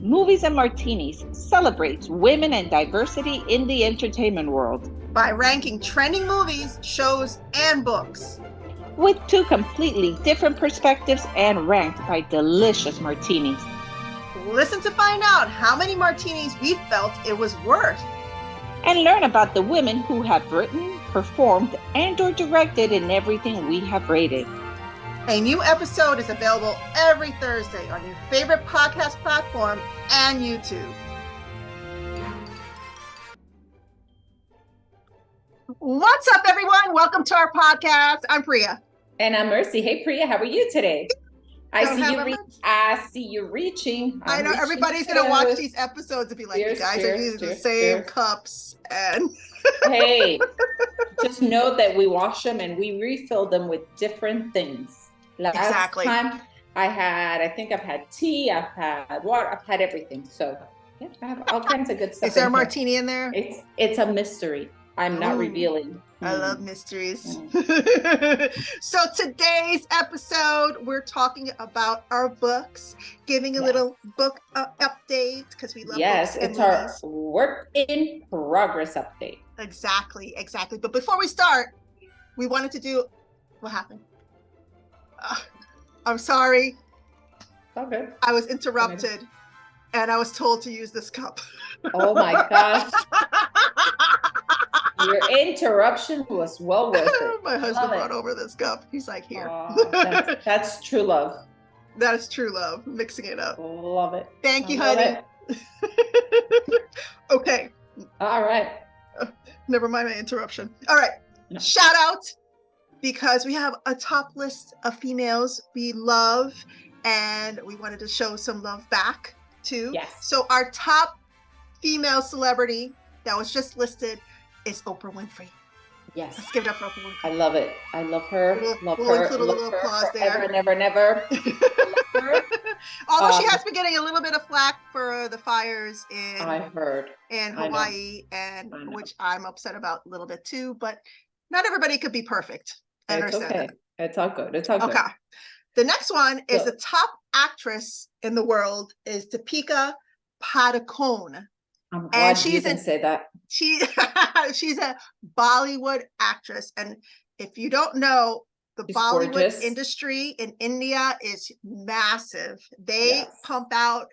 Movies and Martinis celebrates women and diversity in the entertainment world by ranking trending movies, shows, and books with two completely different perspectives and ranked by delicious martinis. Listen to find out how many martinis we felt it was worth. And learn about the women who have written, performed, and/or directed in everything we have rated. A new episode is available every Thursday on your favorite podcast platform and YouTube. What's up, everyone? Welcome to our podcast. I'm Priya. And I'm Mercy. Hey, Priya, how are you today? I see you reaching. I know everybody's going to watch these episodes and be like, you guys are using the same cups. And hey, just know that we wash them and we refill them with different things. Last time I think I've had tea, I've had water, I've had everything. So yeah, I have all kinds of good stuff. Is there a martini in there? It's a mystery. I'm not revealing. I love mysteries. So today's episode, we're talking about our books, giving a little book update because we love books and it's movies. Our work in progress update. Exactly. But before we start, we wanted to do what happened. I'm sorry. Okay. I was interrupted and I was told to use this cup. Oh my gosh. Your interruption was well worth it. My husband brought over this cup. He's like, here. That's true love. That is true love. Mixing it up. Love it. Thank you, honey. Okay. All right. Never mind my interruption. All right. No. Shout out, because we have a top list of females we love and we wanted to show some love back too. Yes. So our top female celebrity that was just listed is Oprah Winfrey. Yes. Let's give it up for Oprah Winfrey. I love it. I love her. We'll include a little applause there. Never. Although she has been getting a little bit of flack for the fires in Hawaii, and which I'm upset about a little bit too, but not everybody could be perfect. It's okay. It's all good. Okay. The next one is the top actress in the world is Deepika Padukone. I'm glad you didn't say that. She's a Bollywood actress. And if you don't know, the Bollywood industry in India is massive. They pump out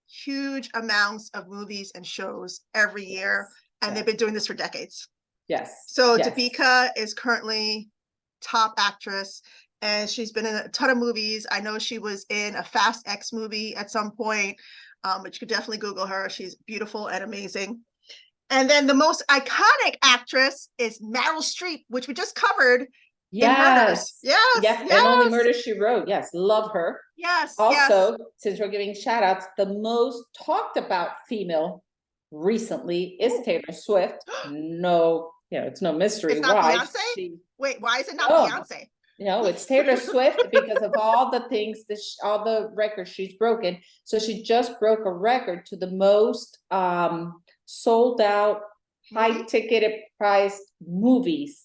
huge amounts of movies and shows every year. And they've been doing this for decades. Yes. So Deepika is currently top actress and she's been in a ton of movies. I know she was in a Fast X movie at some point. But you could definitely Google her. She's beautiful and amazing. And then the most iconic actress is Meryl Streep, which we just covered. Yes. Yes. And Only Murders, She Wrote. Yes. Love her. Yes. Also, since we're giving shout outs, the most talked about female recently is Taylor Swift. No, it's no mystery. It's not Beyonce? Wait, why is it not Beyonce? It's Taylor Swift because of all the things, all the records she's broken. So she just broke a record to the most sold out, high ticketed priced movies.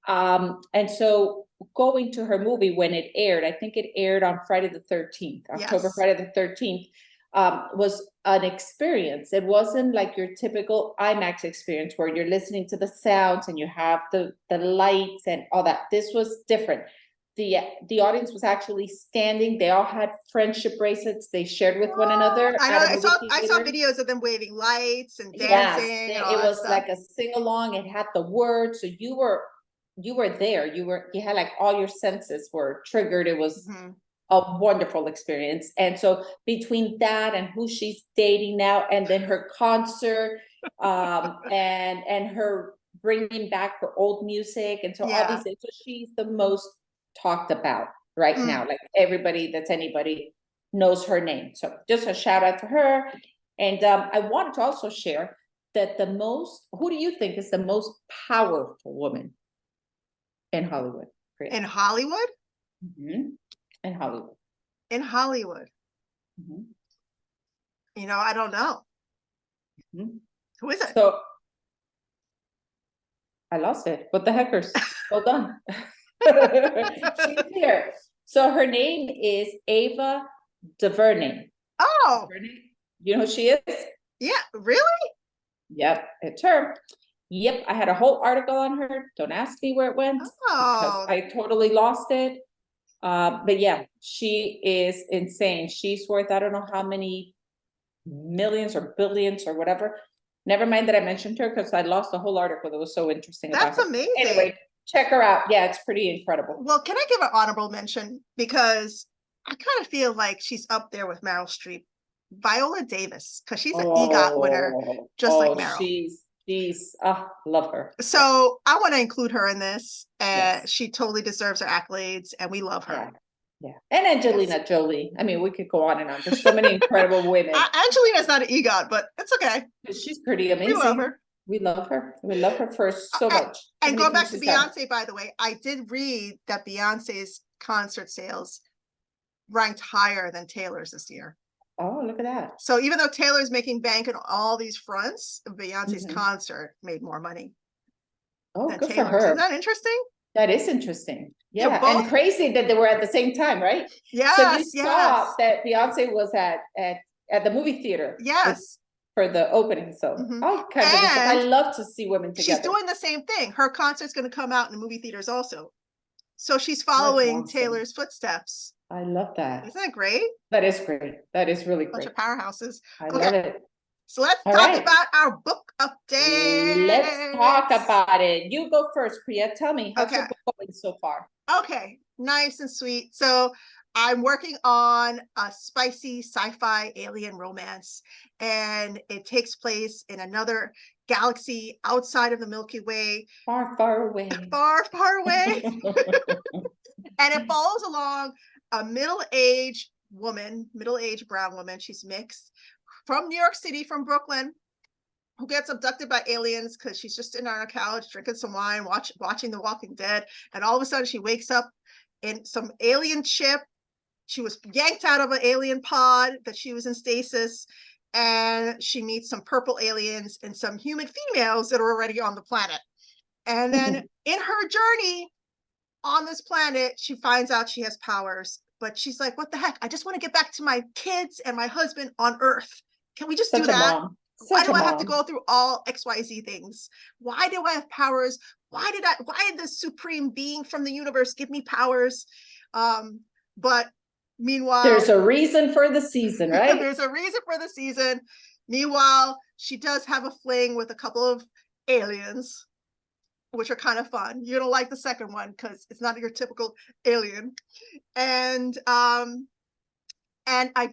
And so going to her movie when it aired, I think it aired on Friday the 13th, October Friday the 13th, was an experience. It wasn't like your typical IMAX experience where you're listening to the sounds and you have the lights and all that. This was different. The audience was actually standing. They all had friendship bracelets they shared with one another. I know. I saw videos of them waving lights and dancing. Yes, it was like a sing along. It had the words, so you were there. You had like all your senses were triggered. It was a wonderful experience. And so between that and who she's dating now, and then her concert, and her bringing back her old music, and so all these things, so she's the most talked about right now. Like anybody knows her name. So just a shout out to her. And I wanted to also share that who do you think is the most powerful woman in Hollywood? In Hollywood? Mm-hmm. In Hollywood. Mm-hmm. I don't know. Mm-hmm. Who is it? So I lost it. What the heckers? Well done. She's here. So her name is Ava DuVernay. Oh, DuVernay. You know who she is? yeah, really? Yep, it's her. Yep, I had a whole article on her. Don't ask me where it went because Oh, I totally lost it. But yeah, she is insane. She's worth, I don't know how many millions or billions or whatever. Never mind that I mentioned her because I lost the whole article that was so interesting that's about her. amazing. Anyway, check her out. Yeah, it's pretty incredible. Well, can I give an honorable mention? Because I kind of feel like she's up there with Meryl Streep. Viola Davis, because she's an EGOT winner, just like Meryl. She's love her. So I want to include her in this. Yes. She totally deserves her accolades, and we love her. Yeah. And Angelina Jolie. I mean, we could go on and on. There's so many incredible women. Angelina's not an EGOT, but it's okay. She's pretty amazing. We love her. We love her. We love her for so much. And going back to Beyonce, by the way, I did read that Beyonce's concert sales ranked higher than Taylor's this year. Oh, look at that. So even though Taylor's making bank on all these fronts, Beyonce's concert made more money. Oh, good Taylor's. for her. Isn't that interesting? That is interesting. Yeah, both... and crazy that they were at the same time, right? Yes. So you saw that Beyonce was at the movie theater. Yes. For the opening. So I love to see women together. She's doing the same thing. Her concert's going to come out in the movie theaters also. So she's following Taylor's footsteps. I love that. Isn't that great? That is great. That is really great. Bunch of powerhouses. I love it. So let's talk about our book update. Let's talk about it. You go first, Priya. Tell me, how's your book going so far? Okay, nice and sweet. So I'm working on a spicy sci-fi alien romance, and it takes place in another galaxy outside of the Milky Way. Far, far away. Far, far away. And it follows along a middle-aged woman, middle-aged brown woman. She's mixed from New York City, from Brooklyn, who gets abducted by aliens because she's just sitting on her couch drinking some wine, watching The Walking Dead, and all of a sudden she wakes up in some alien ship. She was yanked out of an alien pod that she was in stasis, and she meets some purple aliens and some human females that are already on the planet. And then in her journey on this planet, she finds out she has powers, but she's like, what the heck? I just want to get back to my kids and my husband on Earth. Can we just do that? Why do I have to go through all XYZ things? Why do I have powers? Why did the supreme being from the universe give me powers? But meanwhile, there's a reason for the season, right? There's a reason for the season. Meanwhile, she does have a fling with a couple of aliens, which are kind of fun. You don't like the second one because it's not your typical alien. And I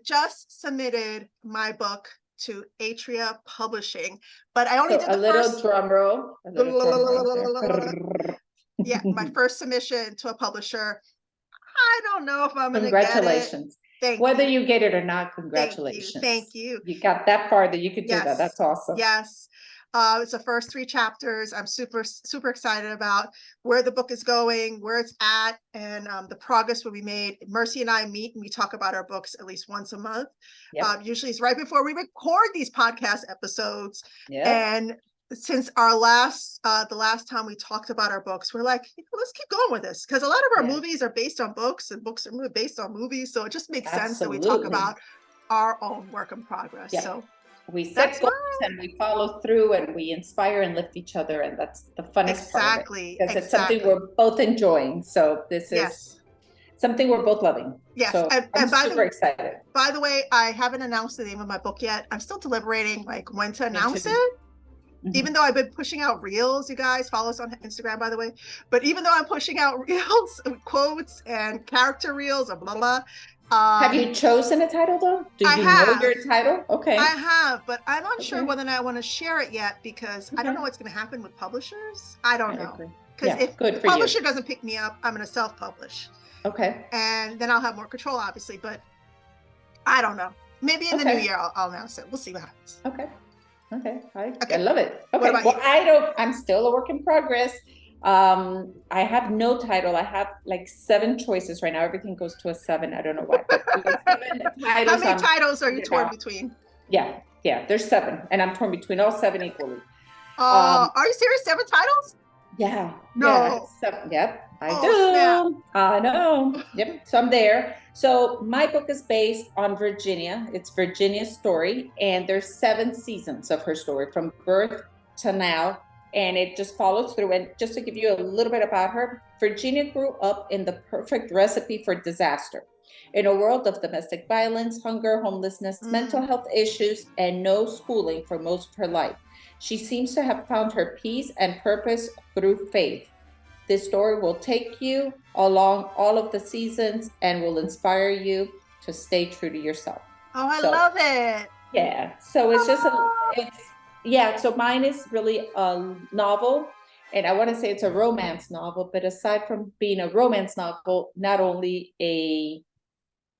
just submitted my book to Atria Publishing, but I only did the first drum roll. Yeah, my first submission to a publisher. I don't know if I'm going to get it. Congratulations. Whether you get it or not, congratulations. Thank you. You got that far that you could do that. That's awesome. Yes. It's the first 3 chapters. I'm super, super excited about where the book is going, where it's at, and the progress will be made. Mercy and I meet and we talk about our books at least once a month. Yep. Usually it's right before we record these podcast episodes. Yep. And since our the last time we talked about our books, we're like, let's keep going with this, because a lot of our movies are based on books and books are based on movies. So it just makes sense that we talk about our own work in progress. Yeah. So we set goals and we follow through and we inspire and lift each other. And that's the funnest part of it, because it's something we're both enjoying. So this is something we're both loving. Yes. So I'm super excited. By the way, I haven't announced the name of my book yet. I'm still deliberating like when to announce it. Mm-hmm. Even though I've been pushing out reels, you guys follow us on Instagram, by the way. But even though I'm pushing out reels, quotes and character reels and blah, blah. Have you chosen a title though? Do you know your title? Okay. I have, but I'm not sure whether or not I want to share it yet, because I don't know what's going to happen with publishers. I don't know. Because if the publisher doesn't pick me up, I'm going to self-publish. Okay. And then I'll have more control, obviously, but I don't know. Maybe in the new year I'll announce it. We'll see what happens. Okay. I love it. Okay. Well, I'm still a work in progress. I have no title. I have like 7 choices right now. Everything goes to a 7. I don't know why. But how many titles are you torn between? Yeah. There's 7, and I'm torn between all 7 equally. Are you serious? 7 titles? Yeah. No. Yeah, 7. Yep. I Oh, snap. do. I know. Yep. So I'm there. So my book is based on Virginia. It's Virginia's story, and there's 7 seasons of her story from birth to now. And it just follows through. And just to give you a little bit about her, Virginia grew up in the perfect recipe for disaster. In a world of domestic violence, hunger, homelessness, mental health issues, and no schooling for most of her life, she seems to have found her peace and purpose through faith. This story will take you along all of the seasons and will inspire you to stay true to yourself. Oh, I love it. Yeah. So it's just so mine is really a novel, and I want to say it's a romance novel, but aside from being a romance novel, not only a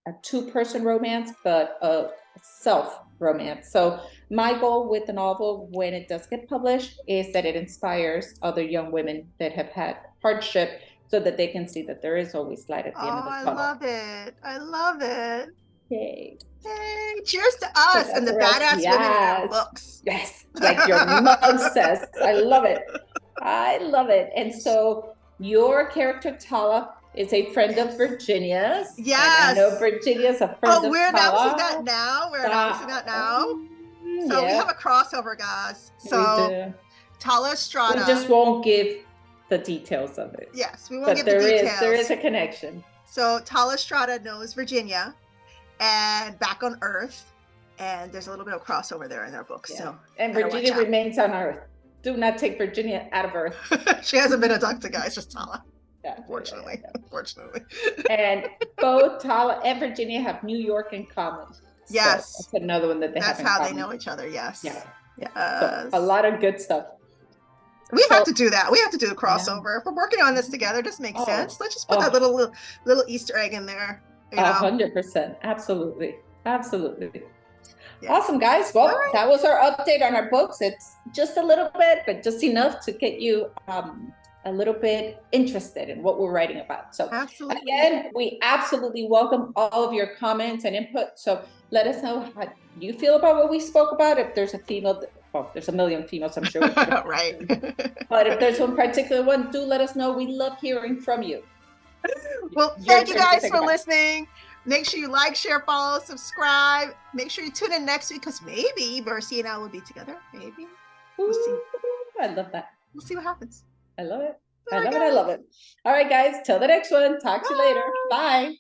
2-person romance, but a self romance. So my goal with the novel, when it does get published, is that it inspires other young women that have had hardship, so that they can see that there is always light at the end of the tunnel. I love it. I love it. Yay. Hey, cheers to us and the badass women in our books. Yes, like your mug says. I love it. I love it. And so your character Tala is a friend of Virginia's. Yes. And I know Virginia's a friend of we're announcing Tala. that now. We're announcing that now. So yeah. we have a crossover, guys. So we do. Tala Estrada. We just won't give the details of it. Yes, we won't give the details. There is a connection. So Tala Estrada knows Virginia and back on Earth. And there's a little bit of crossover there in their books. Yeah. So and Virginia remains on Earth. Do not take Virginia out of Earth. She hasn't been abducted, guys, just Tala. Yeah, unfortunately. Unfortunately. And both Tala and Virginia have New York in common. Yes. So that's another one that they have in common. That's how they know each other, yes. Yeah. Yes. So a lot of good stuff. We have to do that. We have to do the crossover. If we're working on this together, it just makes sense. Let's just put that little Easter egg in there. 100%. Absolutely. Absolutely. Yeah. Awesome, guys. Well, that was our update on our books. It's just a little bit, but just enough to get you a little bit interested in what we're writing about. So again, we absolutely welcome all of your comments and input. So let us know how you feel about what we spoke about. If there's a female, well, there's a million females, I'm sure. Right. But if there's one particular one, do let us know. We love hearing from you. Well, thank you guys for listening. Make sure you like, share, follow, subscribe. Make sure you tune in next week, because maybe Mercy and I will be together. Maybe. We'll see. I love that. We'll see what happens. I love it. I love it. All right, guys. Till the next one. Talk to you later. Bye.